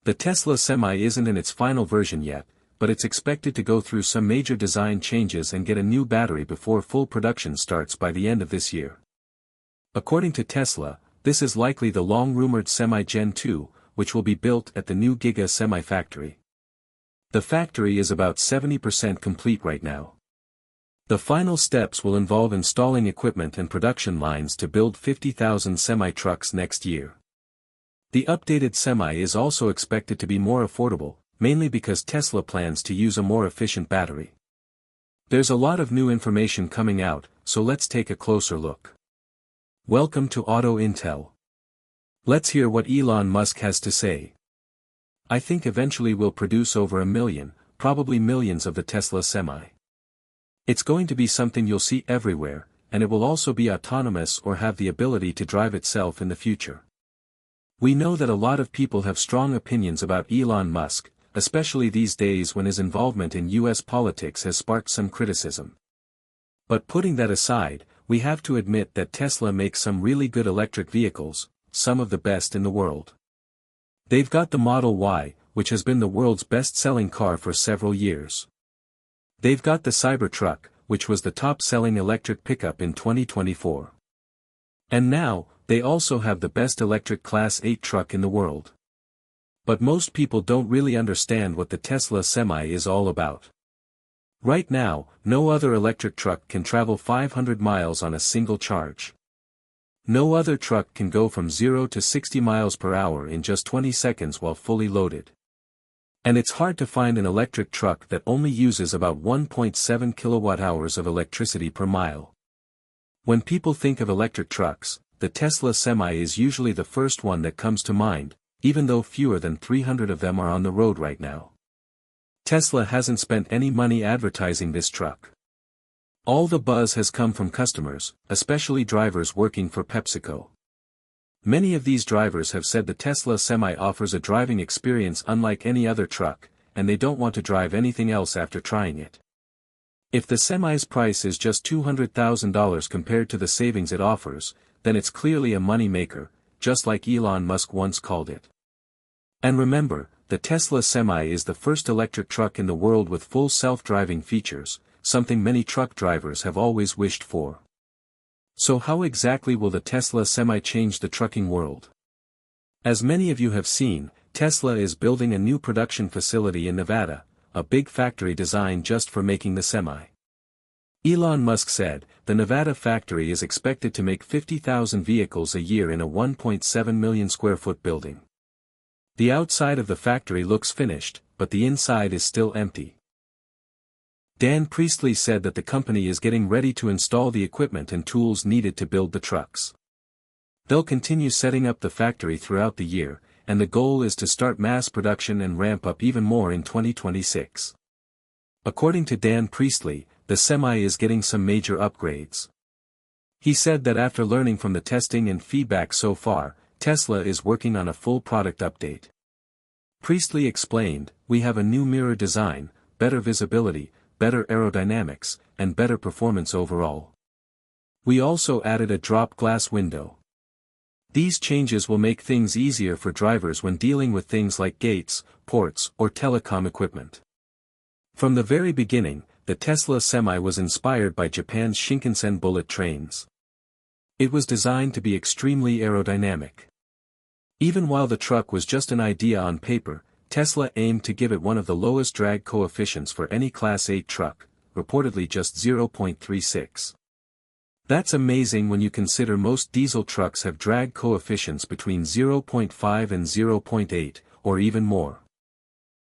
The Tesla Semi isn't in its final version yet, but it's expected to go through some major design changes and get a new battery before full production starts by the end of this year. According to Tesla, this is likely the long-rumored Semi Gen 2, which will be built at the new Giga Semifactory. The factory is about 70% complete right now. The final steps will involve installing equipment and production lines to build 50,000 semi-trucks next year. The updated Semi is also expected to be more affordable, mainly because Tesla plans to use a more efficient battery. There's a lot of new information coming out, so let's take a closer look. Welcome to Auto Intel. Let's hear what Elon Musk has to say. I think eventually we'll produce over 1 million, probably millions of the Tesla Semi. It's going to be something you'll see everywhere, and it will also be autonomous or have the ability to drive itself in the future. We know that a lot of people have strong opinions about Elon Musk, especially these days when his involvement in US politics has sparked some criticism. But putting that aside, we have to admit that Tesla makes some really good electric vehicles, some of the best in the world. They've got the Model Y, which has been the world's best-selling car for several years. They've got the Cybertruck, which was the top-selling electric pickup in 2024. And now, they also have the best electric Class 8 truck in the world. But most people don't really understand what the Tesla Semi is all about. Right now, no other electric truck can travel 500 miles on a single charge. No other truck can go from 0 to 60 miles per hour in just 20 seconds while fully loaded. And it's hard to find an electric truck that only uses about 1.7 kilowatt-hours of electricity per mile. When people think of electric trucks, the Tesla Semi is usually the first one that comes to mind, even though fewer than 300 of them are on the road right now. Tesla hasn't spent any money advertising this truck. All the buzz has come from customers, especially drivers working for PepsiCo. Many of these drivers have said the Tesla Semi offers a driving experience unlike any other truck, and they don't want to drive anything else after trying it. If the Semi's price is just $200,000 compared to the savings it offers, then it's clearly a money maker, just like Elon Musk once called it. And remember, the Tesla Semi is the first electric truck in the world with full self-driving features, something many truck drivers have always wished for. So how exactly will the Tesla Semi change the trucking world? As many of you have seen, Tesla is building a new production facility in Nevada, a big factory designed just for making the Semi. Elon Musk said, the Nevada factory is expected to make 50,000 vehicles a year in a 1.7 million square foot building. The outside of the factory looks finished, but the inside is still empty. Dan Priestley said that the company is getting ready to install the equipment and tools needed to build the trucks. They'll continue setting up the factory throughout the year, and the goal is to start mass production and ramp up even more in 2026. According to Dan Priestley, the Semi is getting some major upgrades. He said that after learning from the testing and feedback so far, Tesla is working on a full product update. Priestley explained, we have a new mirror design, better visibility, better aerodynamics, and better performance overall. We also added a drop glass window. These changes will make things easier for drivers when dealing with things like gates, ports, or telecom equipment. From the very beginning, the Tesla Semi was inspired by Japan's Shinkansen bullet trains. It was designed to be extremely aerodynamic. Even while the truck was just an idea on paper, Tesla aimed to give it one of the lowest drag coefficients for any Class 8 truck, reportedly just 0.36. That's amazing when you consider most diesel trucks have drag coefficients between 0.5 and 0.8, or even more.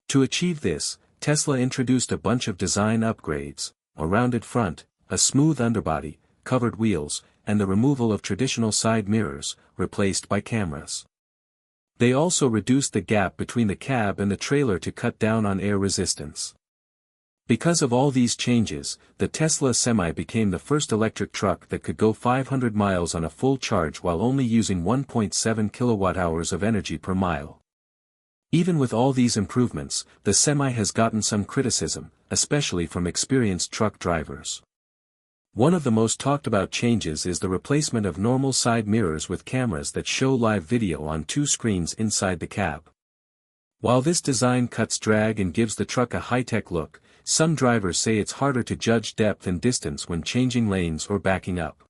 To achieve this, Tesla introduced a bunch of design upgrades, a rounded front, a smooth underbody, covered wheels, and the removal of traditional side mirrors, replaced by cameras. They also reduced the gap between the cab and the trailer to cut down on air resistance. Because of all these changes, the Tesla Semi became the first electric truck that could go 500 miles on a full charge while only using 1.7 kilowatt-hours of energy per mile. Even with all these improvements, the Semi has gotten some criticism, especially from experienced truck drivers. One of the most talked about changes is the replacement of normal side mirrors with cameras that show live video on two screens inside the cab. While this design cuts drag and gives the truck a high-tech look, some drivers say it's harder to judge depth and distance when changing lanes or backing up.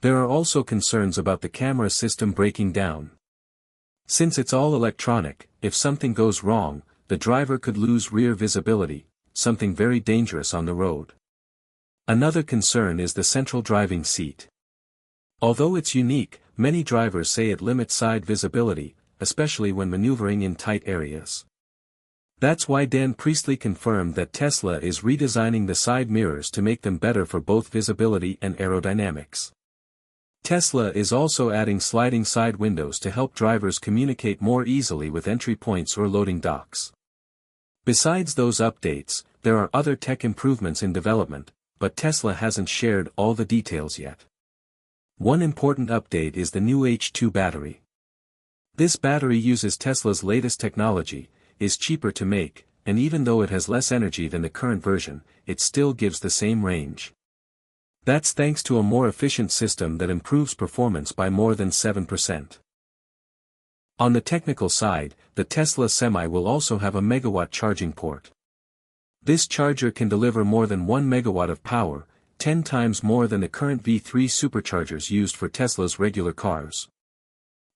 There are also concerns about the camera system breaking down. Since it's all electronic, if something goes wrong, the driver could lose rear visibility, something very dangerous on the road. Another concern is the central driving seat. Although it's unique, many drivers say it limits side visibility, especially when maneuvering in tight areas. That's why Dan Priestley confirmed that Tesla is redesigning the side mirrors to make them better for both visibility and aerodynamics. Tesla is also adding sliding side windows to help drivers communicate more easily with entry points or loading docks. Besides those updates, there are other tech improvements in development, but Tesla hasn't shared all the details yet. One important update is the new H2 battery. This battery uses Tesla's latest technology, is cheaper to make, and even though it has less energy than the current version, it still gives the same range. That's thanks to a more efficient system that improves performance by more than 7%. On the technical side, the Tesla Semi will also have a Megawatt charging port. This charger can deliver more than 1 megawatt of power, 10 times more than the current V3 superchargers used for Tesla's regular cars.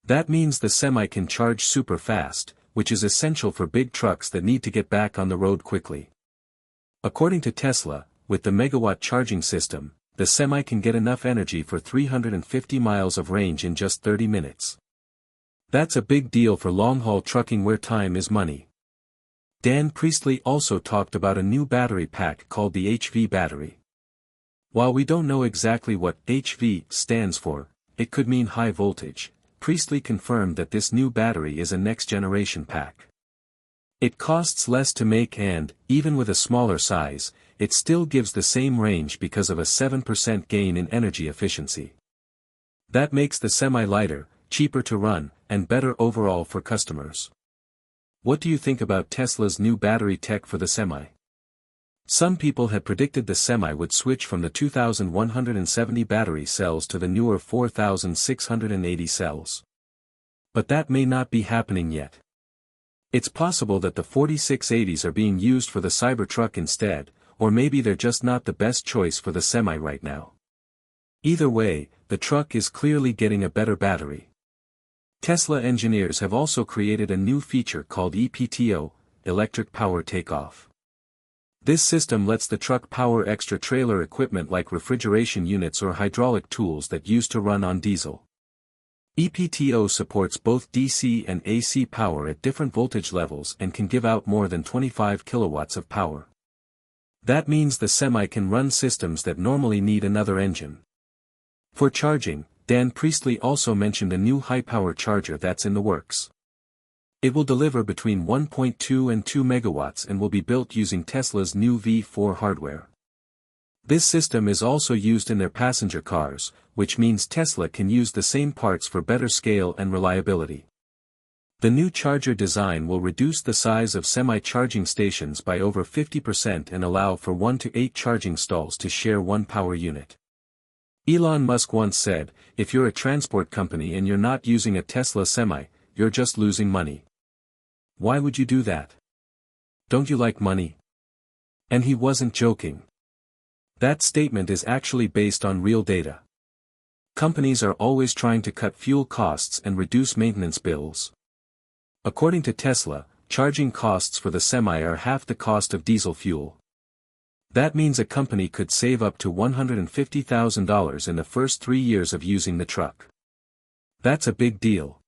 That means the Semi can charge super fast, which is essential for big trucks that need to get back on the road quickly. According to Tesla, with the Megawatt charging system, the Semi can get enough energy for 350 miles of range in just 30 minutes. That's a big deal for long-haul trucking where time is money. Dan Priestley also talked about a new battery pack called the HV battery. While we don't know exactly what HV stands for, it could mean high voltage. Priestley confirmed that this new battery is a next-generation pack. It costs less to make and, even with a smaller size, it still gives the same range because of a 7% gain in energy efficiency. That makes the Semi lighter, cheaper to run, and better overall for customers. What do you think about Tesla's new battery tech for the Semi? Some people had predicted the Semi would switch from the 2,170 battery cells to the newer 4,680 cells. But that may not be happening yet. It's possible that the 4680s are being used for the Cybertruck instead, or maybe they're just not the best choice for the Semi right now. Either way, the truck is clearly getting a better battery. Tesla engineers have also created a new feature called EPTO, Electric Power Takeoff. This system lets the truck power extra trailer equipment like refrigeration units or hydraulic tools that used to run on diesel. EPTO supports both DC and AC power at different voltage levels and can give out more than 25 kilowatts of power. That means the Semi can run systems that normally need another engine. For charging, Dan Priestley also mentioned a new high-power charger that's in the works. It will deliver between 1.2 and 2 megawatts and will be built using Tesla's new V4 hardware. This system is also used in their passenger cars, which means Tesla can use the same parts for better scale and reliability. The new charger design will reduce the size of Semi-charging stations by over 50% and allow for 1 to 8 charging stalls to share one power unit. Elon Musk once said, "If you're a transport company and you're not using a Tesla Semi, you're just losing money." Why would you do that? Don't you like money? And he wasn't joking. That statement is actually based on real data. Companies are always trying to cut fuel costs and reduce maintenance bills. According to Tesla, charging costs for the Semi are half the cost of diesel fuel. That means a company could save up to $150,000 in the first 3 years of using the truck. That's a big deal.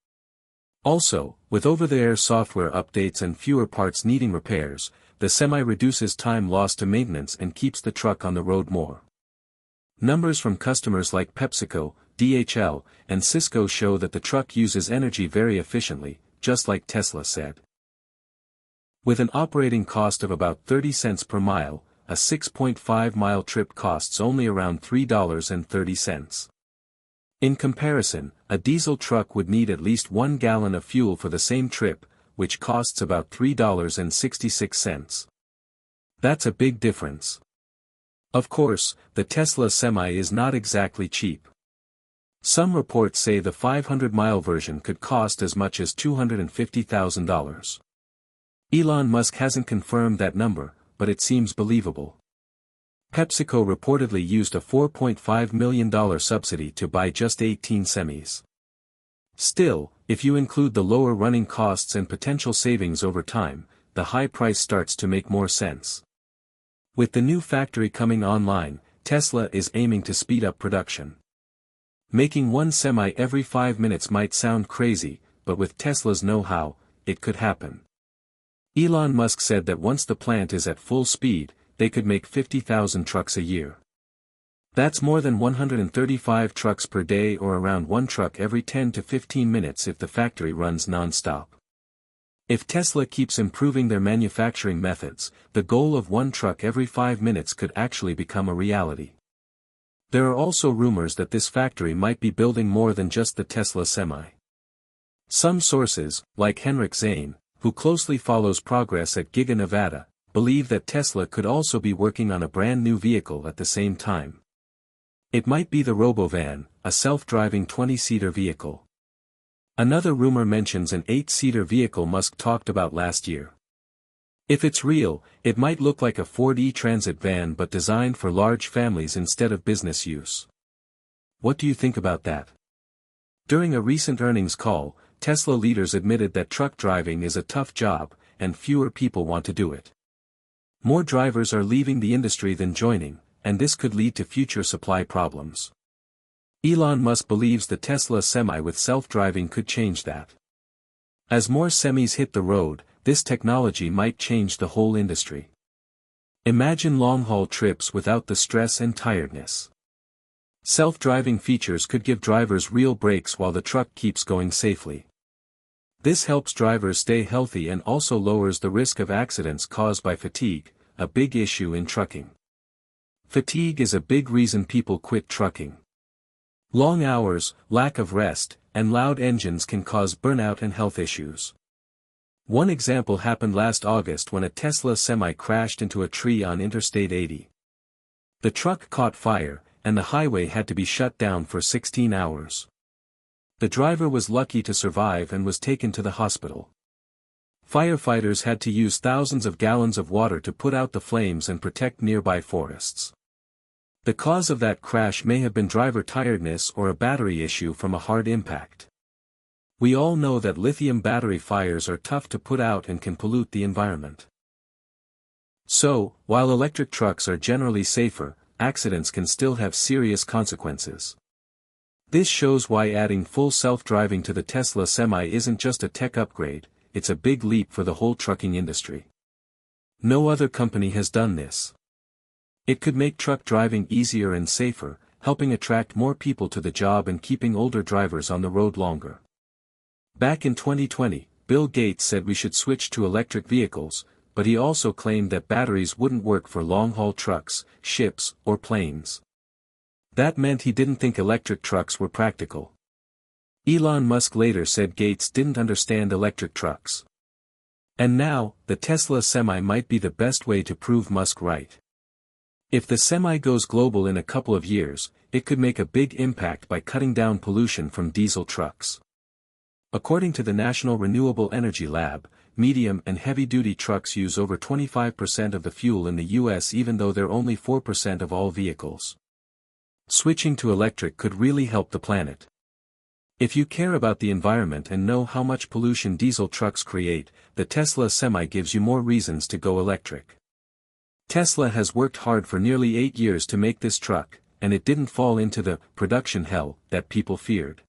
Also, with over-the-air software updates and fewer parts needing repairs, the Semi reduces time lost to maintenance and keeps the truck on the road more. Numbers from customers like PepsiCo, DHL, and Cisco show that the truck uses energy very efficiently, just like Tesla said. With an operating cost of about 30 cents per mile, a 6.5-mile trip costs only around $3.30. In comparison, a diesel truck would need at least 1 gallon of fuel for the same trip, which costs about $3.66. That's a big difference. Of course, the Tesla Semi is not exactly cheap. Some reports say the 500-mile version could cost as much as $250,000. Elon Musk hasn't confirmed that number, but it seems believable. PepsiCo reportedly used a $4.5 million subsidy to buy just 18 semis. Still, if you include the lower running costs and potential savings over time, the high price starts to make more sense. With the new factory coming online, Tesla is aiming to speed up production. Making one semi every 5 minutes might sound crazy, but with Tesla's know-how, it could happen. Elon Musk said that once the plant is at full speed, they could make 50,000 trucks a year. That's more than 135 trucks per day, or around one truck every 10 to 15 minutes if the factory runs non-stop. If Tesla keeps improving their manufacturing methods, the goal of one truck every 5 minutes could actually become a reality. There are also rumors that this factory might be building more than just the Tesla Semi. Some sources, like Henrik Zane, who closely follows progress at Giga Nevada, believe that Tesla could also be working on a brand new vehicle at the same time. It might be the Robovan, a self-driving 20-seater vehicle. Another rumor mentions an 8-seater vehicle Musk talked about last year. If it's real, it might look like a Ford E-Transit van but designed for large families instead of business use. What do you think about that? During a recent earnings call, Tesla leaders admitted that truck driving is a tough job, and fewer people want to do it. More drivers are leaving the industry than joining, and this could lead to future supply problems. Elon Musk believes the Tesla Semi with self-driving could change that. As more semis hit the road, this technology might change the whole industry. Imagine long-haul trips without the stress and tiredness. Self-driving features could give drivers real breaks while the truck keeps going safely. This helps drivers stay healthy and also lowers the risk of accidents caused by fatigue, a big issue in trucking. Fatigue is a big reason people quit trucking. Long hours, lack of rest, and loud engines can cause burnout and health issues. One example happened last August when a Tesla Semi crashed into a tree on Interstate 80. The truck caught fire, and the highway had to be shut down for 16 hours. The driver was lucky to survive and was taken to the hospital. Firefighters had to use thousands of gallons of water to put out the flames and protect nearby forests. The cause of that crash may have been driver tiredness or a battery issue from a hard impact. We all know that lithium battery fires are tough to put out and can pollute the environment. So, while electric trucks are generally safer, accidents can still have serious consequences. This shows why adding full self-driving to the Tesla Semi isn't just a tech upgrade, it's a big leap for the whole trucking industry. No other company has done this. It could make truck driving easier and safer, helping attract more people to the job and keeping older drivers on the road longer. Back in 2020, Bill Gates said we should switch to electric vehicles, but he also claimed that batteries wouldn't work for long-haul trucks, ships, or planes. That meant he didn't think electric trucks were practical. Elon Musk later said Gates didn't understand electric trucks. And now, the Tesla Semi might be the best way to prove Musk right. If the Semi goes global in a couple of years, it could make a big impact by cutting down pollution from diesel trucks. According to the National Renewable Energy Lab, medium and heavy-duty trucks use over 25% of the fuel in the US even though they're only 4% of all vehicles. Switching to electric could really help the planet. If you care about the environment and know how much pollution diesel trucks create, the Tesla Semi gives you more reasons to go electric. Tesla has worked hard for nearly 8 years to make this truck, and it didn't fall into the production hell that people feared.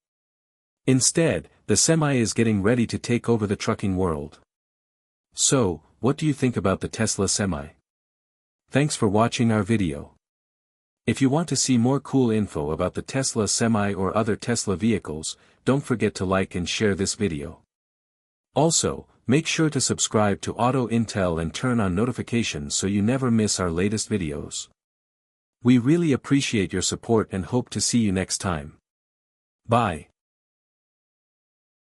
Instead, the Semi is getting ready to take over the trucking world. So, what do you think about the Tesla Semi? Thanks for watching our video. If you want to see more cool info about the Tesla Semi or other Tesla vehicles, don't forget to like and share this video. Also, make sure to subscribe to Auto Intel and turn on notifications so you never miss our latest videos. We really appreciate your support and hope to see you next time. Bye.